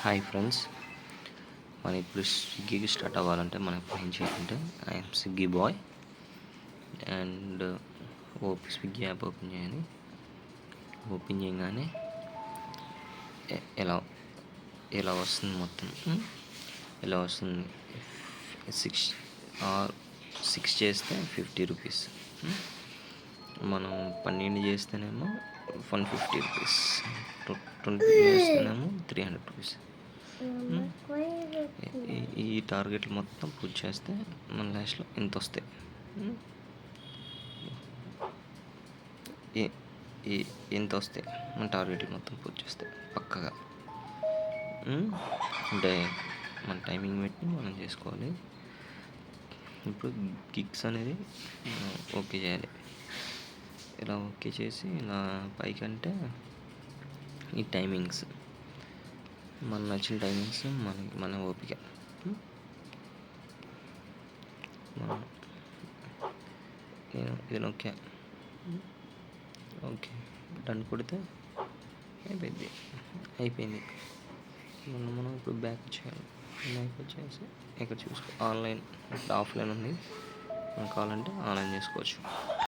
Hi friends, మనం ఇప్పుడు స్విగ్గీకి start అవ్వాలంటే మనం ఇప్పుడు ఏం చేయాలంటే I'm Swiggy boy and Swiggy app open చేయాలి. ఓపెన్ చేయగానే ఎలా ఎలా వస్తుంది మొత్తం ఎలా వస్తుంది. 6 చేస్తే 50 రూపీస్, మనం 12 చేస్తేనేమో 150 రూపీస్, 20 చేస్తేనేమో 300 రూపీస్. ఈ టార్గెట్లు మొత్తం పూర్తి చేస్తే మన లాస్ట్లో ఇంత వస్తాయి. ఇంత వస్తాయి మన టార్గెట్లు మొత్తం పూర్తి చేస్తే పక్కగా. అంటే మన టైమింగ్ పెట్టి మనం చేసుకోవాలి. ఇప్పుడు గిగ్స్ అనేది ఓకే చేయాలి. ఇలా ఓకే చేసి ఇలా పైకంటే ఈ టైమింగ్స్ మనకు నచ్చిన టైమింగ్స్ మన ఓపిక. నేను ఇది ఓకే డన్ కొడితే అయిపోయింది. మనం ఇప్పుడు బ్యాక్ వచ్చేయాలి. బ్యాక్ వచ్చేసి ఇక్కడ చూసుకో, ఆన్లైన్ ఇప్పుడు ఆఫ్లైన్ ఉంది. మనకు కావాలంటే ఆన్లైన్ చేసుకోవచ్చు.